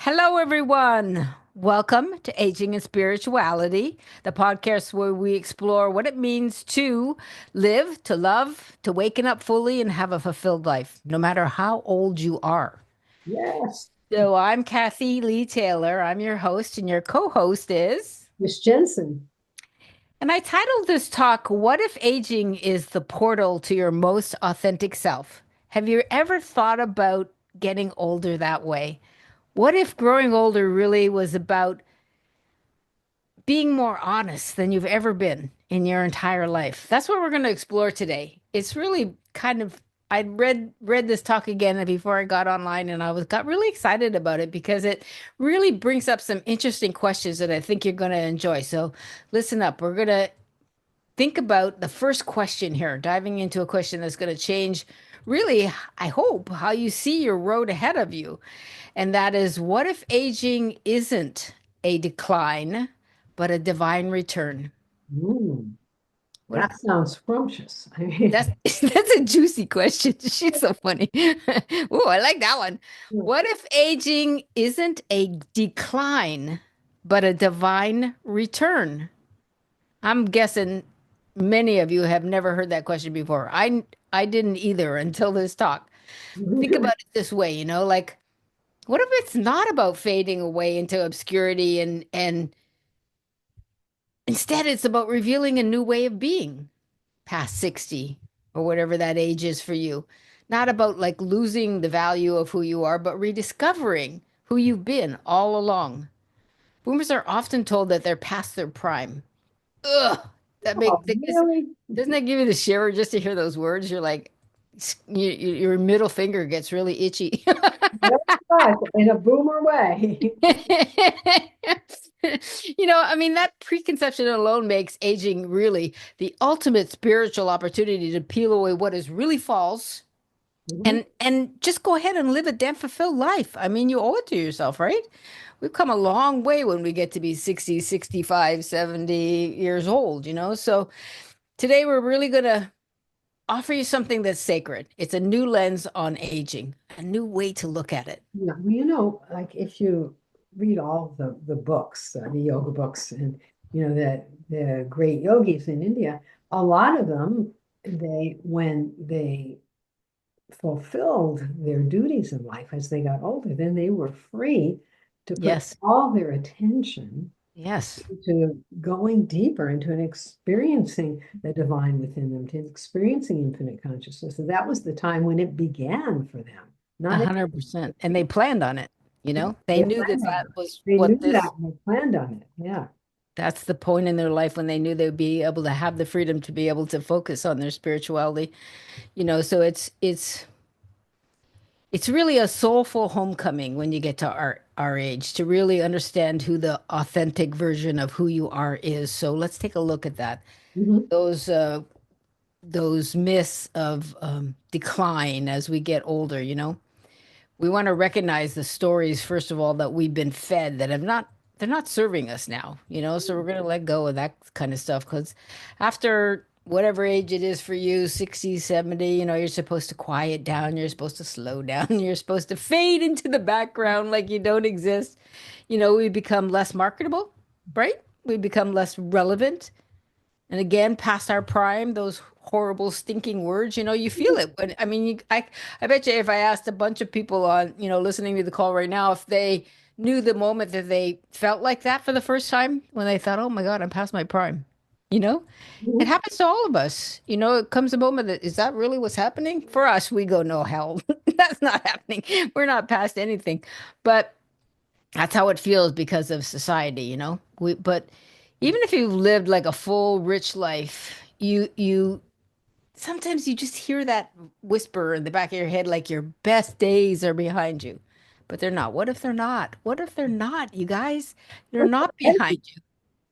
Hello, everyone. Welcome to Aging and Spirituality, the podcast where we explore what it means to live, to love, to waken up fully and have a fulfilled life, no matter how old you are. Yes, So, I'm Kathy Lee Taylor. I'm your host, and your co host is. Miss Jensen. And I titled this talk, What If Aging is the Portal to Your Most Authentic Self? Have you ever thought about getting older that way? What if growing older really was about being more honest than you've ever been in your entire life? That's what we're going to explore today. It's really kind of I read this talk again before I got online, and I was got really excited about it because it really brings up some interesting questions that I think you're going to enjoy. So listen up. We're going to think about the first question here, diving into a question that's going to change really, I hope, how you see your road ahead of you. And that is, what if aging isn't a decline, but a divine return? Mm, What that sounds scrumptious. I mean, that's that's a juicy question. She's so funny. Oh, I like that one. What if aging isn't a decline, but a divine return? I'm guessing many of you have never heard that question before. I didn't either until this talk. Think about it this way, like what if it's not about fading away into obscurity and instead it's about revealing a new way of being past 60 or whatever that age is for you. Not about like losing the value of who you are, but rediscovering who you've been all along. Boomers are often told that they're past their prime. Ugh, oh, really? doesn't that give you the shiver just to hear those words? You're like, your middle finger gets really itchy. Yes, but in a boomer way. I mean, that preconception alone makes aging really the ultimate spiritual opportunity to peel away what is really false Mhm. and just go ahead and live a damn fulfilled life. I mean, you owe it to yourself, right? We've come a long way when we get to be 60, 65, 70 years old, So today we're really going to offer you something that's sacred. It's a new lens on aging, a new way to look at it. Yeah, well, like if you read all the books, the yoga books, and that the great yogis in India, a lot of them, when they fulfilled their duties in life as they got older, then they were free to put Yes. all their attention Yes. to going deeper into and experiencing the divine within them, to experiencing infinite consciousness. So that was the time when it began for them. A Not it, hundred percent. And they planned on it, They they knew that planned on that it. was They what knew this, that and they planned on it. Yeah. that's the point in their life when they knew they'd be able to have the freedom to be able to focus on their spirituality, so it's really a soulful homecoming when you get to our age to really understand who the authentic version of who you are is. So let's take a look at that. Mhm. Those those myths of decline as we get older, we want to recognize the stories first of all that we've been fed that have not they're not serving us now, so we're going to let go of that kind of stuff because after whatever age it is for you, 60, 70, you're supposed to quiet down, you're supposed to slow down, you're supposed to fade into the background like you don't exist. We become less marketable, right? We become less relevant, and again, past our prime, those horrible, stinking words, you feel it. But I mean, I bet you if I asked a bunch of people on, listening to the call right now, if they knew the moment that they felt like that for the first time, when they thought, oh my God, I'm past my prime, you know, it Mhm. happens to all of us. It comes a moment that, is that really what's happening? For us, we go, no, hell, that's not happening. We're not past anything. But that's how it feels because of society, but even if you've lived like a full, rich life, you sometimes you just hear that whisper in the back of your head, like your best days are behind you, but they're not. What if they're not? What if they're not, you guys? They're not behind you.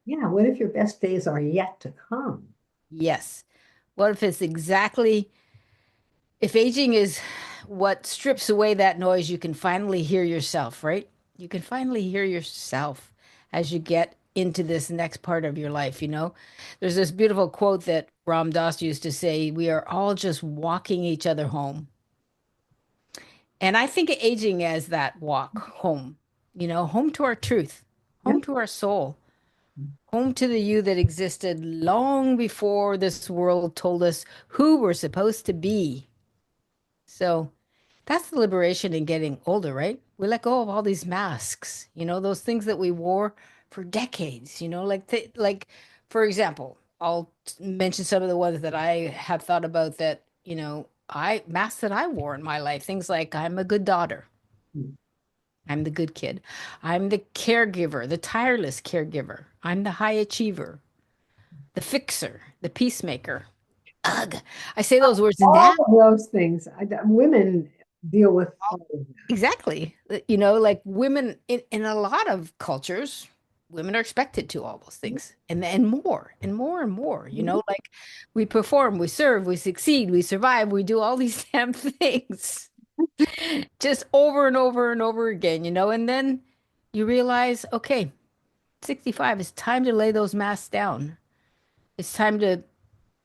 Yeah. What if your best days are yet to come? Yes. What if it's exactly if aging is what strips away that noise, you can finally hear yourself, right? You can finally hear yourself as you get into this next part of your life, There's this beautiful quote that Ram Dass used to say, we are all just walking each other home. And I think of aging as that walk home. home to our truth, Yeah. home to our soul, home to the you that existed long before this world told us who we're supposed to be. So that's the liberation in getting older, right? We let go of all these masks, those things that we wore for decades, like for example, I'll mention some of the ones that I have thought about that, I masks that I wore in my life. Things like I'm a good daughter. Mm. I'm the good kid. I'm the caregiver, the tireless caregiver. I'm the high achiever, the fixer, the peacemaker. Ugh. I say those words now. All of those things, women deal with all of that. Exactly. Like women in a lot of cultures, women are expected to all those things and more and more and more, Mhm. like we perform, we serve, we succeed, we survive, we do all these damn things just over and over and over again, and then you realize, okay, 65, it's time to lay those masks down. It's time to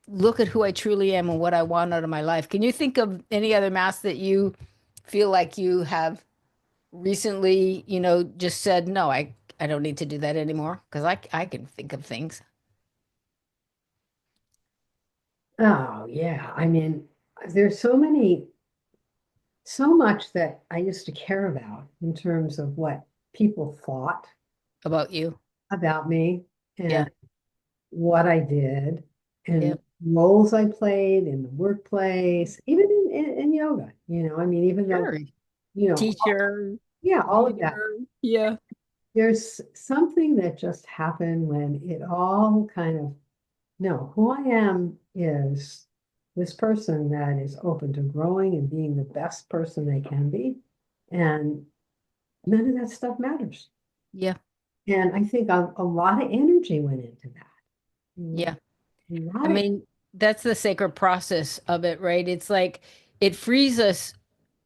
look at who I truly am and what I want out of my life. Can you think of any other mask that you feel like you have recently, just said, no, I don't need to do that anymore? Because I can think of things Oh, yeah. I mean, there's so much that I used to care about in terms of what people thought about you. about me Yeah. and what I did Yeah. and roles I played in the workplace, even in yoga, I mean, even though, Sure. you know, Teacher, yeah, all of that. leader. Yeah. There's something that just happened when it all kind of, no, who I am is this person that is open to growing and being the best person they can be. And none of that stuff matters. Yeah. And I think a lot of energy went into that. Yeah. A I lot of, mean, that's the sacred process of it, right? It's like it frees us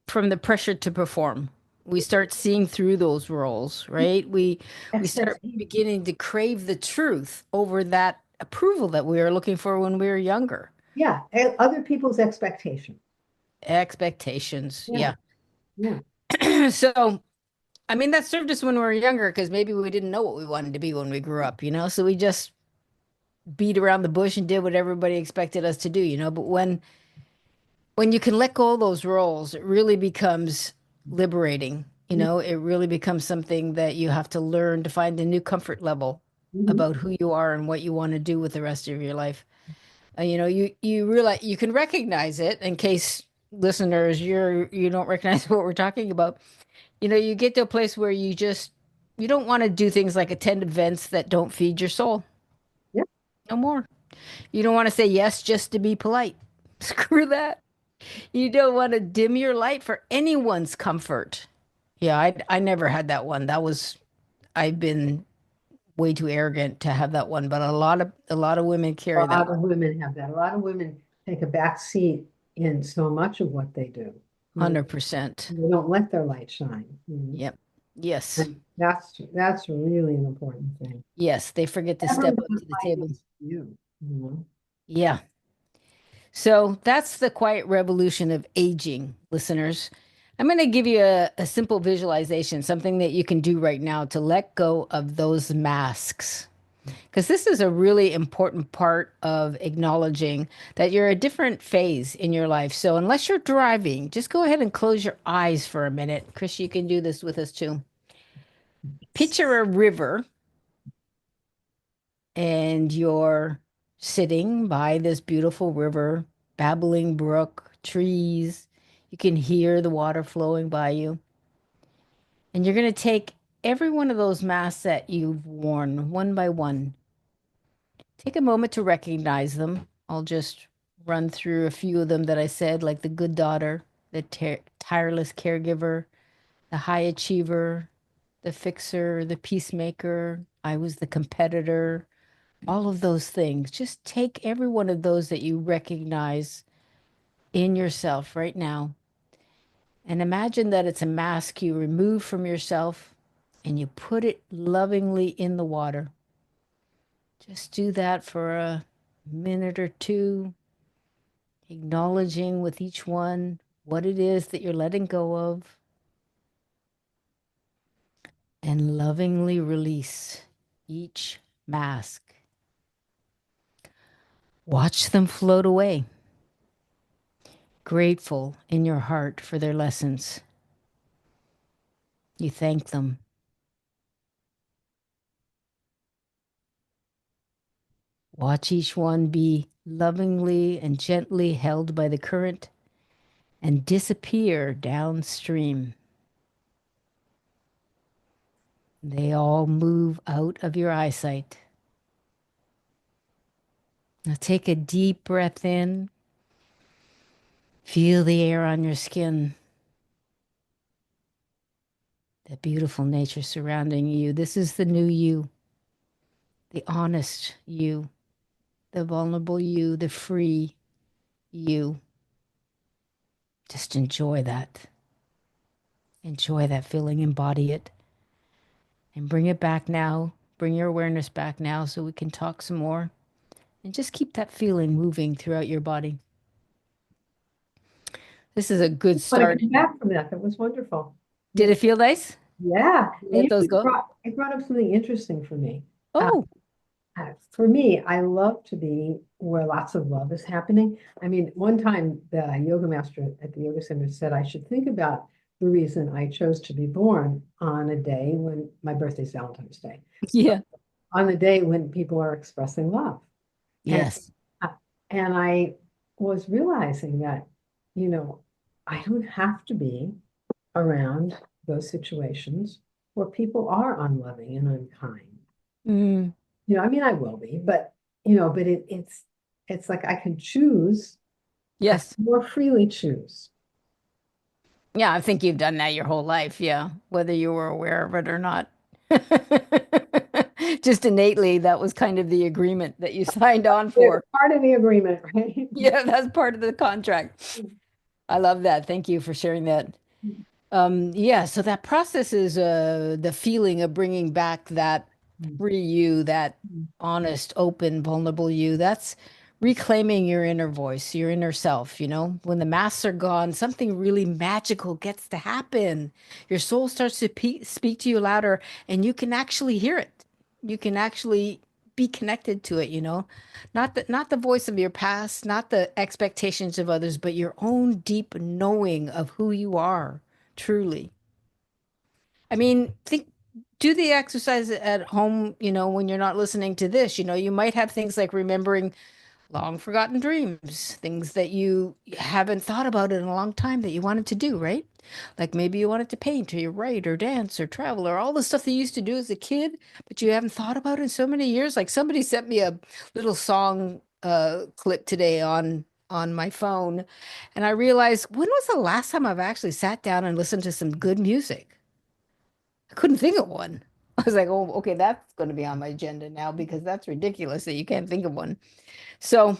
from the pressure to perform. We start seeing through those roles, right? We start expectation. beginning to crave the truth over that approval that we were looking for when we were younger. Yeah, other people's expectation. Expectations. Yeah, Yeah. yeah, So, I mean, that served us when we were younger because maybe we didn't know what we wanted to be when we grew up, So we just beat around the bush and did what everybody expected us to do, But when you can let go of those roles, it really becomes liberating. It really becomes something that you have to learn to find a new comfort level mhm, about who you are and what you want to do with the rest of your life. You realize you can recognize it in case listeners you don't recognize what we're talking about. You get to a place where you don't want to do things like attend events that don't feed your soul. yeah. No more. You don't want to say yes just to be polite. Screw that. You don't want to dim your light for anyone's comfort. Yeah, I never had that one. I've been way too arrogant to have that one, but a lot of women A carry that lot of women have that. A lot of women take a back seat in so much of what they do. You know, 100%. they don't let their light shine. Yep. Yes. And that's really an important thing. Yes, they forget to step up Everyone's to the light table. is you. Yeah. So that's the quiet revolution of aging, listeners. I'm going to give you a simple visualization, something that you can do right now to let go of those masks. Because this is a really important part of acknowledging that you're a different phase in your life. So, unless you're driving, just go ahead and close your eyes for a minute. Chris, you can do this with us too. Picture a river and you're sitting by this beautiful river, babbling brook, trees. You can hear the water flowing by you. And you're going to take every one of those masks that you've worn one by one. Take a moment to recognize them. I'll just run through a few of them that I said, like the good daughter, the tireless caregiver, the high achiever, the fixer, the peacemaker. I was the competitor, all of those things. Just take every one of those that you recognize in yourself right now and imagine that it's a mask you remove from yourself and you put it lovingly in the water. Just do that for a minute or two, acknowledging with each one what it is that you're letting go of. and lovingly release each mask. Watch them float away, grateful in your heart for their lessons. You thank them. Watch each one be lovingly and gently held by the current and disappear downstream. They all move out of your eyesight. Now take a deep breath in. Feel the air on your skin, the beautiful nature surrounding you. This is the new you, the honest you, the vulnerable you, the free you. Just enjoy that. Enjoy that feeling, embody it, and bring it back now. Bring your awareness back now so we can talk some more. And just keep that feeling moving throughout your body. This is a good When I start. come back from that, that was wonderful. Did Yeah. it feel nice? Yeah. And Let those go? it brought up something interesting for me. Oh, For me, I love to be where lots of love is happening. I mean, one time the yoga master at the yoga center said I should think about the reason I chose to be born on a day when my birthday's Valentine's Day. So yeah. on the day when people are expressing love. And Yes. I- and I was realizing that, you know, I don't have to be around those situations where people are unloving and unkind. Mm, I mean, I will be, but but it's like I can choose, I can yes. more freely choose. Yeah, I think you've done that your whole life. Yeah, whether you were aware of it or not. Just innately, that was kind of the agreement that you signed on It's for. part of the agreement, right? Yeah, that's part of the contract. I love that. Thank you for sharing that. Yeah, so that process is the feeling of bringing back that free you, that honest, open, vulnerable you. That's reclaiming your inner voice, your inner self, you know? When the masks are gone, something really magical gets to happen. Your soul starts to speak to you louder, and you can actually hear it. You can actually be connected to it, you know? Not the voice of your past, not the expectations of others, but your own deep knowing of who you are. Truly. I mean, do the exercise at home, you know, when you're not listening to this. You know, you might have things like remembering long forgotten dreams, things that you haven't thought about in a long time that you wanted to do, right? Like maybe you wanted to paint or you write or dance or travel or all the stuff that you used to do as a kid, but you haven't thought about in so many years. Like somebody sent me a little song clip today on my phone, and I realized when was the last time I've actually sat down and listened to some good music? I couldn't think of one. I was like, oh, okay, that's going to be on my agenda now because that's ridiculous that you can't think of one. So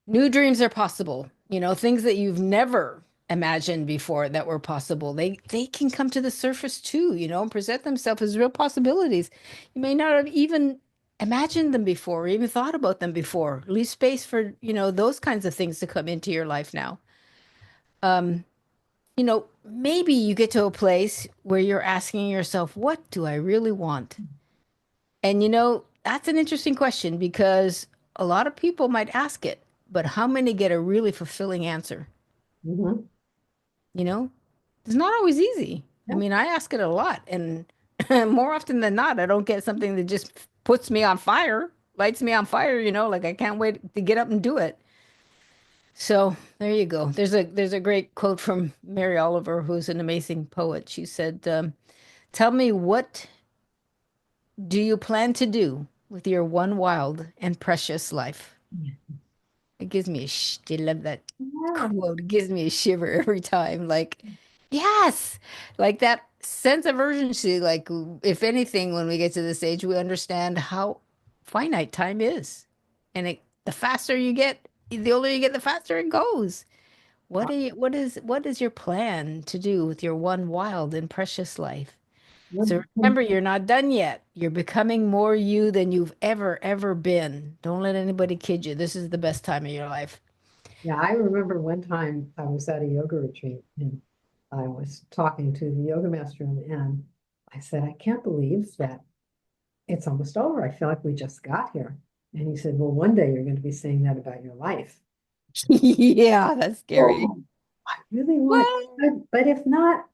new dreams are possible. You know, things that you've never imagined before that were possible. They can come to the surface too, you know, and present themselves as real possibilities. You may not have even imagined them before or even thought about them before. Leave space for, you know, those kinds of things to come into your life now. You know, maybe you get to a place where you're asking yourself, what do I really want? And you know, that's an interesting question because a lot of people might ask it, but how many get a really fulfilling answer? Mhm. You know, it's not always easy. I Yeah. mean, I ask it a lot, and more often than not, I don't get something that just puts me on fire, lights me on fire, you know, like I can't wait to get up and do it. So there you go. There's a great quote from Mary Oliver, who's an amazing poet. She said, "Tell me, what do you plan to do with your one wild and precious life?" It gives me I love that Yeah. quote. It gives me a shiver every time. Like, yes, like that sense of urgency. Like, if anything, when we get to this age, we understand how finite time is. And the faster you get, the older you get, the faster it goes. What is your plan to do with your one wild and precious life? So What- remember, you're not done yet. You're becoming more you than you've ever been. Don't let anybody kid you. This is the best time of your life. Yeah, I remember one time I was at a yoga retreat I was talking to the yoga master and I said, I can't believe that it's almost over. I feel like we just got here. And he said, well, one day you're going to be saying that about your life. Yeah, that's scary. Oh, I really want, Well, but if not,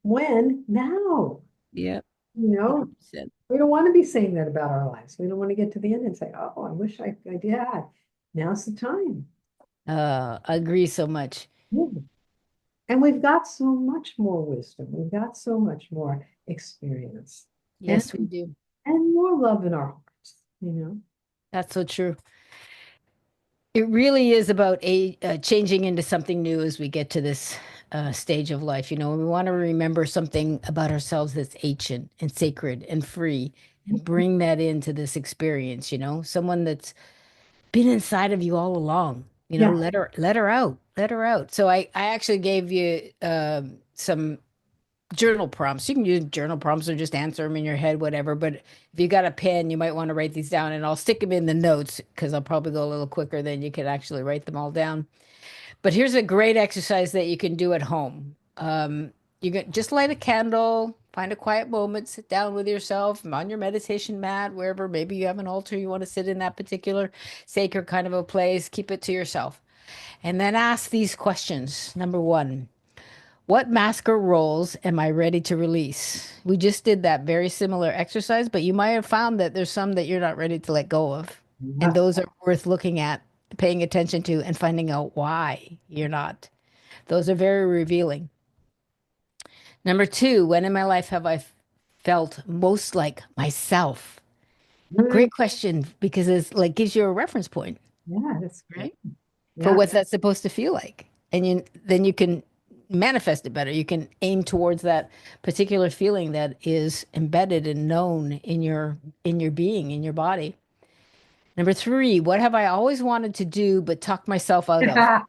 when? Now. yeah, You know, 100%. we don't want to be saying that about our lives. We don't want to get to the end and say, oh, I wish I did. Now's the time. I agree so much. Yeah. And we've got so much more wisdom. We've got so much more experience and Yes, we do. more love in our hearts, you know? That's so true. It really is about changing into something new as we get to this stage of life. You know, we want to remember something about ourselves that's ancient and sacred and free and bring that into this experience, you know, someone that's been inside of you all along. You know, Yeah. let her out, let her out. So I actually gave you some journal prompts. You can use journal prompts or just answer them in your head, whatever. But if you got a pen, you might want to write these down, and I'll stick them in the notes because I'll probably go a little quicker than you could actually write them all down. But here's a great exercise that you can do at home. You can just light a candle, find a quiet moment, sit down with yourself on your meditation mat, wherever. Maybe you have an altar, you want to sit in that particular sacred kind of a place. Keep it to yourself. And then ask these questions. Number one, what mask or roles am I ready to release? We just did that very similar exercise, but you might have found that there's some that you're not ready to let go of. And Yes. those are worth looking at, paying attention to, and finding out why you're not. Those are very revealing. Number two, when in my life have I felt most like myself? Mm, Great question because it's like gives you a reference point, yeah, that's great. right? For Yeah. what that's supposed to feel like. And then you can manifest it better. You can aim towards that particular feeling that is embedded and known in your being, in your body. Number three, what have I always wanted to do but talked myself out of?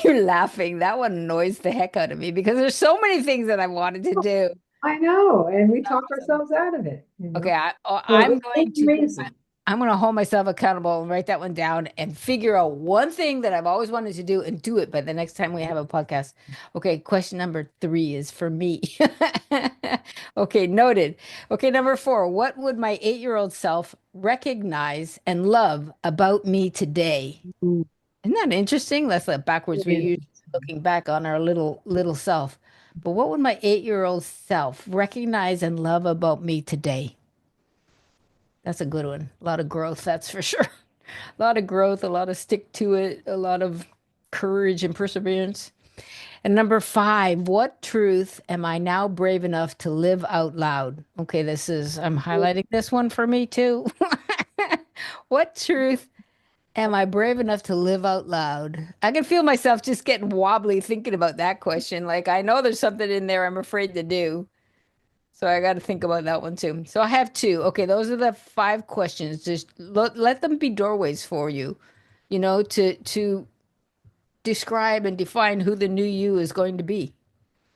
You're laughing. That one annoys the heck out of me because there's so many things that I wanted to do. I know. And we talk Awesome. ourselves out of it, Okay, for I'm the going same to reason. I'm going to hold myself accountable and write that one down and figure out one thing that I've always wanted to do and do it by the next time we have a podcast. Okay, question number three is for me. Okay, noted. Okay, number four, what would my 8-year-old self recognize and love about me today? Mm, Isn't that interesting? That's like backwards. really We usually interesting. looking back on our little self. But what would my 8-year-old self recognize and love about me today? That's a good one. A lot of growth, that's for sure. A lot of growth, a lot of stick to it, a lot of courage and perseverance. And number five, what truth am I now brave enough to live out loud? Okay, I'm highlighting this one for me too. What truth am I brave enough to live out loud? I can feel myself just getting wobbly thinking about that question. Like, I know there's something in there I'm afraid to do. So I got to think about that one too. So I have two. Okay, those are the five questions. Just let them be doorways for you, you know, to describe and define who the new you is going to be.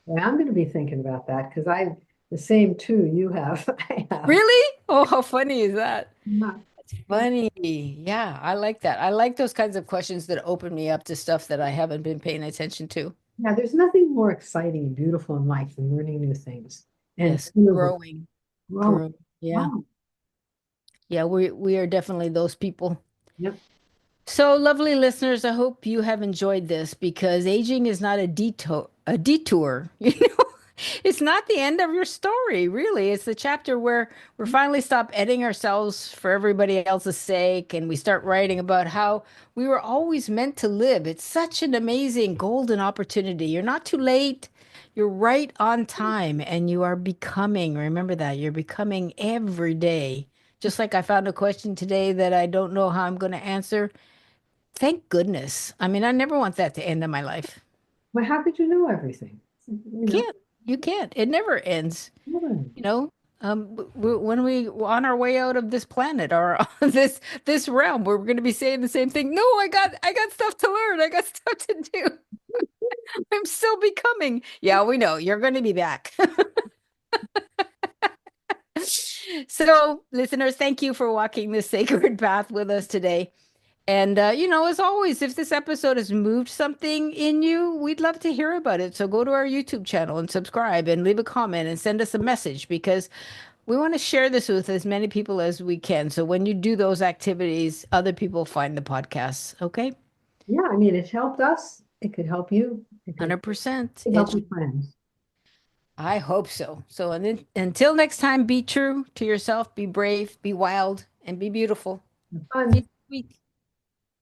Yeah, I'm going to be thinking about that because the same too you have. I have. Really? Oh, how funny is that? Yeah. Funny. Yeah, I like that. I like those kinds of questions that open me up to stuff that I haven't been paying attention to. Yeah, there's nothing more exciting and beautiful in life than learning new things and Yes, moving, growing, growing. growing. Yeah. Wow. Yeah, we are definitely those people. Yep. So, lovely listeners, I hope you have enjoyed this because aging is not a detour. You know, it's not the end of your story, really. It's the chapter where we finally stop editing ourselves for everybody else's sake and we start writing about how we were always meant to live. It's such an amazing golden opportunity. You're not too late. You're right on time and you are becoming, remember that, you're becoming every day. Just like I found a question today that I don't know how I'm going to answer. Thank goodness. I mean, I never want that to end in my life. Well, how could you know everything? Can't. You can't. It never ends. Never. You know, when we on our way out of this planet or this realm, we're going to be saying the same thing. No, I got stuff to learn. I got stuff to do. I'm still becoming. Yeah, we know you're going to be back. So, listeners, thank you for walking this sacred path with us today. And, as always, if this episode has moved something in you, we'd love to hear about it. So go to our YouTube channel and subscribe and leave a comment and send us a message because we want to share this with as many people as we can. So when you do those activities, other people find the podcasts. Okay? Yeah, I mean, it's helped us. It could help you. It 100%. could help your friends. I hope so. So until next time, be true to yourself, be brave, be wild, and be beautiful. See you Fun. next week.